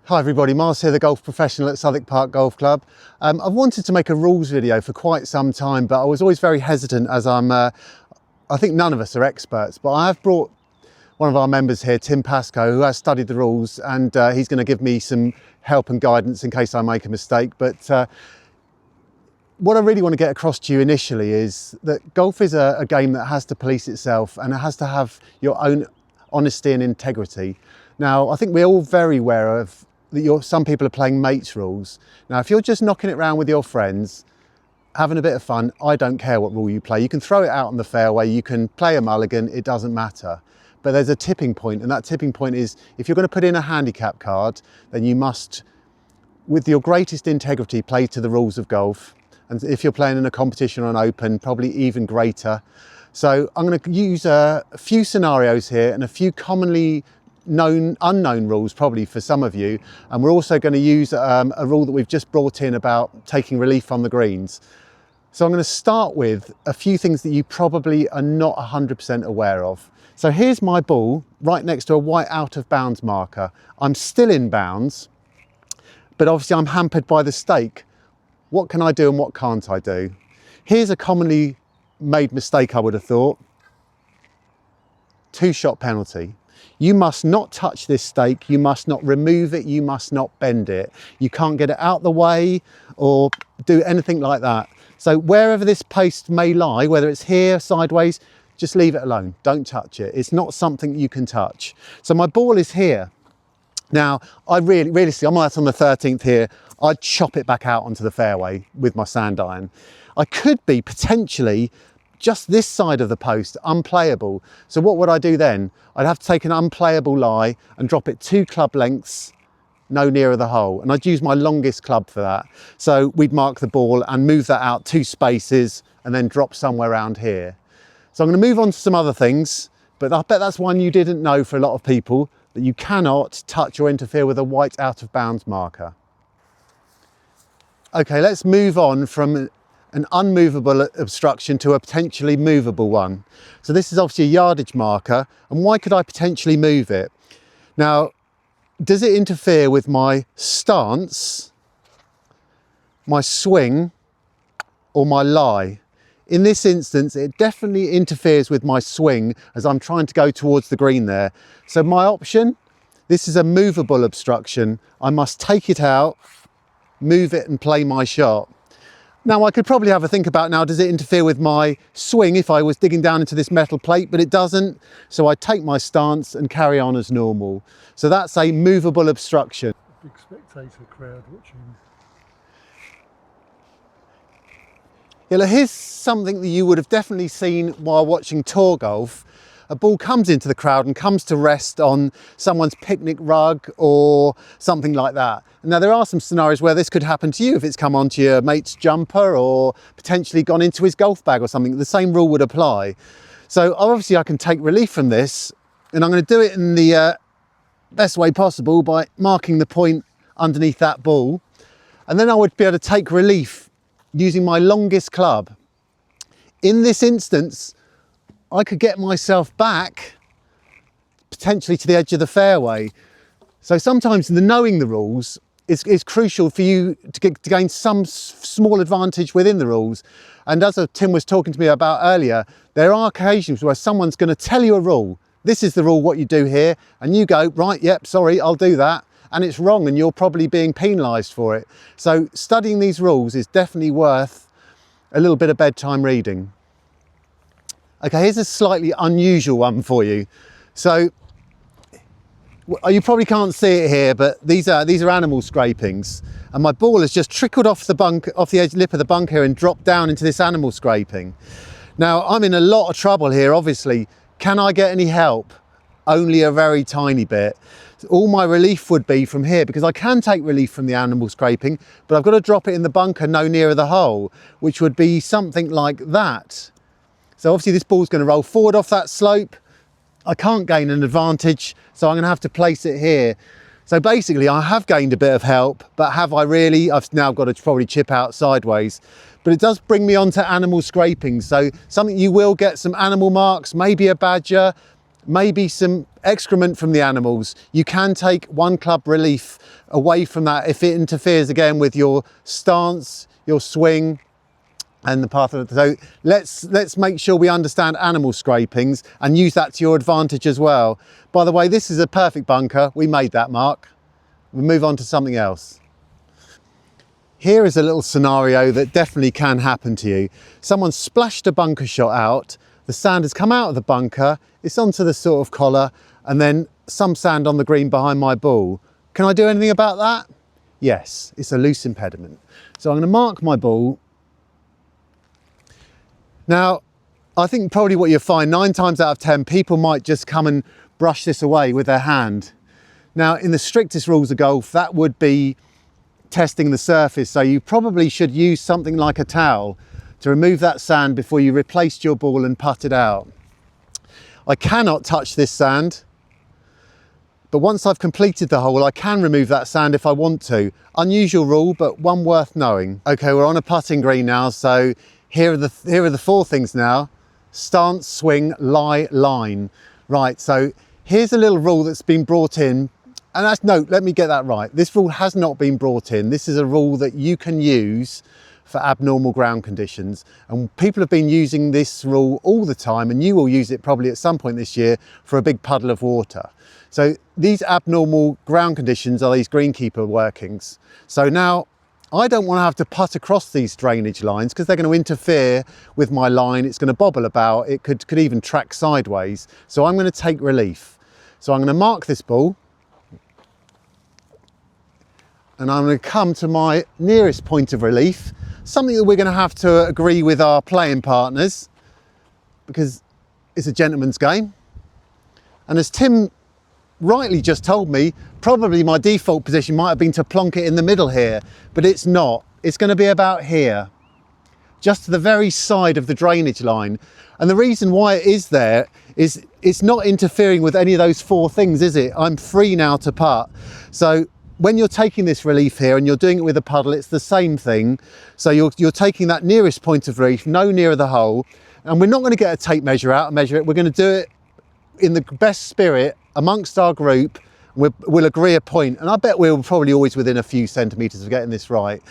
Hi everybody, Miles here, the golf professional at Southwick Park Golf Club. I've wanted to make a rules video for quite some time, but I was always very hesitant as I think none of us are experts, but I have brought one of our members here, Tim Pascoe, who has studied the rules, and he's going to give me some help and guidance in case I make a mistake. But what I really want to get across to you initially is that golf is a game that has to police itself, and it has to have your own honesty and integrity. Now, I think we're all very aware of that some people are playing mates rules. Now, if you're just knocking it around with your friends, having a bit of fun, I don't care what rule you play. You can throw it out on the fairway, you can play a mulligan, it doesn't matter. But there's a tipping point, and that tipping point is if you're going to put in a handicap card, then you must, with your greatest integrity, play to the rules of golf. And if you're playing in a competition or an open, probably even greater. So I'm going to use a few scenarios here and a few commonly unknown rules probably for some of you, and we're also going to use a rule that we've just brought in about taking relief on the greens. So I'm going to start with a few things that you probably are not 100% aware of. So here's my ball right next to a white out of bounds marker. I'm still in bounds, but obviously I'm hampered by the stake. What can I do and what can't I do? Here's a commonly made mistake, I would have thought. 2-shot penalty. You must not touch this stake, you must not remove it, you must not bend it. You can't get it out the way or do anything like that. So wherever this post may lie, whether it's here, sideways, just leave it alone, don't touch it. It's not something you can touch. So my ball is here. Now, realistically, I'm out on the 13th here, I'd chop it back out onto the fairway with my sand iron. I could be potentially just this side of the post unplayable. So what would I do then? I'd have to take an unplayable lie and drop it 2 club lengths no nearer the hole, and I'd use my longest club for that. So we'd mark the ball and move that out 2 spaces and then drop somewhere around here. So I'm going to move on to some other things, but I bet that's one you didn't know for a lot of people, that you cannot touch or interfere with a white out of bounds marker. Okay, let's move on from an unmovable obstruction to a potentially movable one. So this is obviously a yardage marker, and why could I potentially move it? Now, does it interfere with my stance, my swing, or my lie? In this instance, it definitely interferes with my swing as I'm trying to go towards the green there. So my option, this is a movable obstruction. I must take it out, move it and play my shot. Now, I could probably have a think about now, does it interfere with my swing if I was digging down into this metal plate? But it doesn't. So I take my stance and carry on as normal. So that's a movable obstruction. Big spectator crowd watching. Yeah, look, here's something that you would have definitely seen while watching tour golf. A ball comes into the crowd and comes to rest on someone's picnic rug or something like that. Now, there are some scenarios where this could happen to you if it's come onto your mate's jumper or potentially gone into his golf bag or something. The same rule would apply. So obviously I can take relief from this, and I'm going to do it in the best way possible by marking the point underneath that ball. And then I would be able to take relief using my longest club. In this instance, I could get myself back potentially to the edge of the fairway. So sometimes knowing the rules is crucial for you to gain some small advantage within the rules. And as Tim was talking to me about earlier, there are occasions where someone's going to tell you a rule. This is the rule, what you do here. And you go, right, yep, sorry, I'll do that. And it's wrong, and you're probably being penalised for it. So studying these rules is definitely worth a little bit of bedtime reading. Okay, here's a slightly unusual one for you. So you probably can't see it here, but these are animal scrapings, and my ball has just trickled off the edge lip of the bunker and dropped down into this animal scraping. Now, I'm in a lot of trouble here, obviously. Can I get any help? Only a very tiny bit. All my relief would be from here, because I can take relief from the animal scraping, but I've got to drop it in the bunker no nearer the hole, which would be something like that. So obviously this ball's going to roll forward off that slope. I can't gain an advantage, so I'm going to have to place it here. So basically I have gained a bit of help, but have I really? I've now got to probably chip out sideways. But it does bring me on to animal scraping. So something you will get some animal marks, maybe a badger, maybe some excrement from the animals. You can take one club relief away from that if it interferes again with your stance, your swing, and the path of it. So let's make sure we understand animal scrapings and use that to your advantage as well. By the way, this is a perfect bunker. We made that, Mark. We'll move on to something else. Here is a little scenario that definitely can happen to you. Someone splashed a bunker shot out, the sand has come out of the bunker, it's onto the sort of collar, and then some sand on the green behind my ball. Can I do anything about that? Yes, it's a loose impediment. So I'm going to mark my ball. Now, I think probably what you'll find 9 times out of 10, people might just come and brush this away with their hand. Now, in the strictest rules of golf, that would be testing the surface. So you probably should use something like a towel to remove that sand before you replaced your ball and putt it out. I cannot touch this sand, but once I've completed the hole, I can remove that sand if I want to. Unusual rule, but one worth knowing. Okay, we're on a putting green now, so here are the 4 things now. Stance, swing, lie, line. Right, so here's a little rule that's been brought in. And let me get that right. This rule has not been brought in. This is a rule that you can use for abnormal ground conditions. And people have been using this rule all the time, and you will use it probably at some point this year for a big puddle of water. So these abnormal ground conditions are these greenkeeper workings. So now I don't want to have to putt across these drainage lines because they're going to interfere with my line. It's going to bobble about. It could even track sideways. So I'm going to take relief. So I'm going to mark this ball. And I'm going to come to my nearest point of relief, something that we're going to have to agree with our playing partners because it's a gentleman's game. And as Tim rightly just told me, probably my default position might have been to plonk it in the middle here, but it's not. It's going to be about here, just to the very side of the drainage line. And the reason why it is there is it's not interfering with any of those 4 things, is it? I'm free now to putt. So when you're taking this relief here and you're doing it with a puddle, it's the same thing. So you're taking that nearest point of relief, no nearer the hole. And we're not going to get a tape measure out and measure it. We're going to do it in the best spirit amongst our group. We'll agree a point. And I bet we're probably always within a few centimetres of getting this right.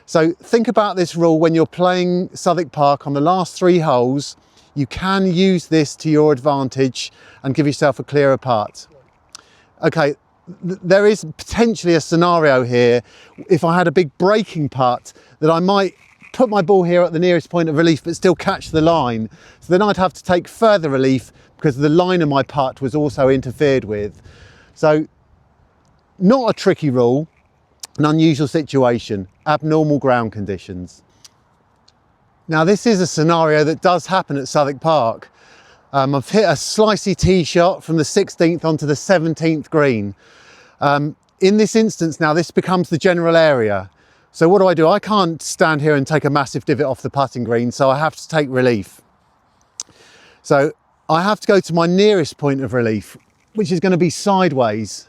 So think about this rule when you're playing Southwark Park on the last 3 holes. You can use this to your advantage and give yourself a clearer putt. Okay. There is potentially a scenario here, if I had a big breaking putt, that I might put my ball here at the nearest point of relief but still catch the line. So then I'd have to take further relief because the line of my putt was also interfered with. So not a tricky rule, an unusual situation, abnormal ground conditions. Now this is a scenario that does happen at Southwark Park. I've hit a slicey tee shot from the 16th onto the 17th green. In this instance now, this becomes the general area. So what do? I can't stand here and take a massive divot off the putting green, so I have to take relief. So I have to go to my nearest point of relief, which is going to be sideways.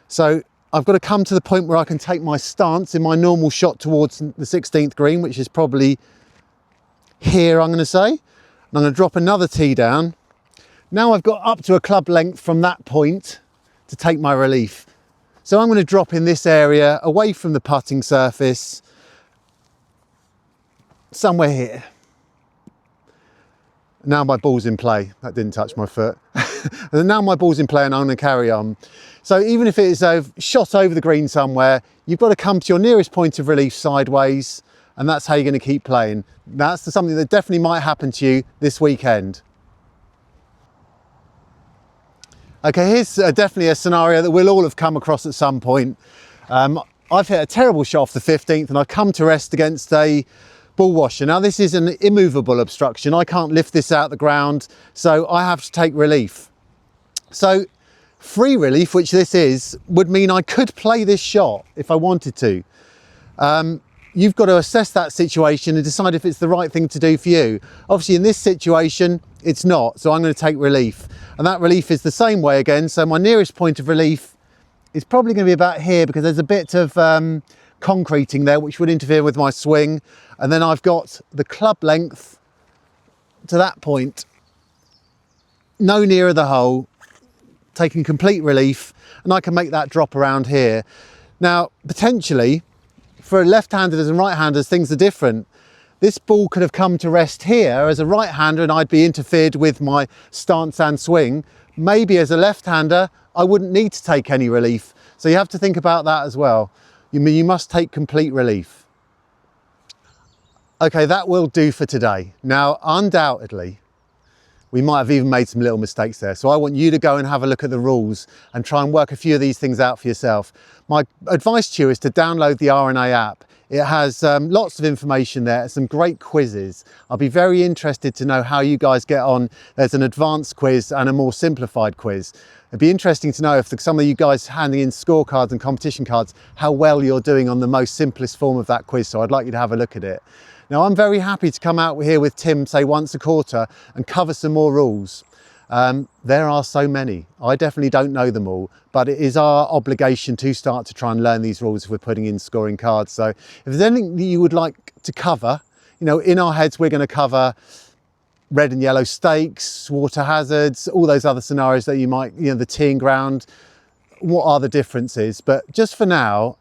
So I've got to come to the point where I can take my stance in my normal shot towards the 16th green, which is probably here, I'm going to say. And I'm going to drop another tee down. Now I've got up to a club length from that point to take my relief. So I'm going to drop in this area away from the putting surface, somewhere here. Now my ball's in play. That didn't touch my foot. And now my ball's in play and I'm going to carry on. So even if it is a shot over the green somewhere, you've got to come to your nearest point of relief sideways, and that's how you're going to keep playing. That's something that definitely might happen to you this weekend. Okay, here's definitely a scenario that we'll all have come across at some point. I've hit a terrible shot off the 15th and I've come to rest against a ball washer. Now this is an immovable obstruction. I can't lift this out the ground, so I have to take relief. So free relief, which this is, would mean I could play this shot if I wanted to. You've got to assess that situation and decide if it's the right thing to do for you. Obviously in this situation, it's not, so I'm going to take relief. And that relief is the same way again. So my nearest point of relief is probably going to be about here because there's a bit of concreting there which would interfere with my swing. And then I've got the club length to that point, no nearer the hole, taking complete relief, and I can make that drop around here. Now, potentially, for left-handers and right-handers, things are different. This ball could have come to rest here as a right-hander and I'd be interfered with my stance and swing. Maybe as a left-hander, I wouldn't need to take any relief. So you have to think about that as well. You must take complete relief. Okay, that will do for today. Now, undoubtedly, we might have even made some little mistakes there. So I want you to go and have a look at the rules and try and work a few of these things out for yourself. My advice to you is to download the RNA app. It has lots of information there, some great quizzes. I'll be very interested to know how you guys get on. There's an advanced quiz and a more simplified quiz. It'd be interesting to know if some of you guys handing in scorecards and competition cards, how well you're doing on the most simplest form of that quiz. So I'd like you to have a look at it. Now, I'm very happy to come out here with Tim, say once a quarter, and cover some more rules. There are so many. I definitely don't know them all, but it is our obligation to start to try and learn these rules if we're putting in scoring cards. So if there's anything that you would like to cover, you know, in our heads, we're going to cover red and yellow stakes, water hazards, all those other scenarios that you might, you know, the teeing ground, what are the differences? But just for now,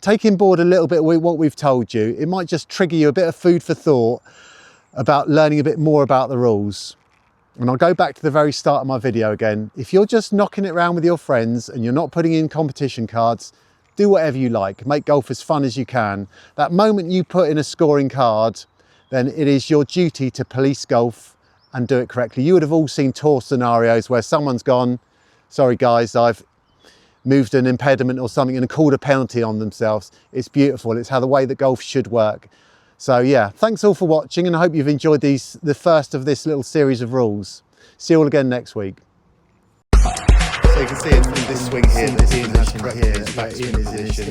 take on board a little bit of what we've told you. It might just trigger you a bit of food for thought about learning a bit more about the rules. And I'll go back to the very start of my video again. If you're just knocking it around with your friends and you're not putting in competition cards, do whatever you like. Make golf as fun as you can. That moment you put in a scoring card, then it is your duty to police golf and do it correctly. You would have all seen tour scenarios where someone's gone, sorry guys, I've moved an impediment or something and called a penalty on themselves. It's beautiful. It's how the way that golf should work. So yeah, thanks all for watching and I hope you've enjoyed the first of this little series of rules. See you all again next week. So you can see in this swing here, this is back in position.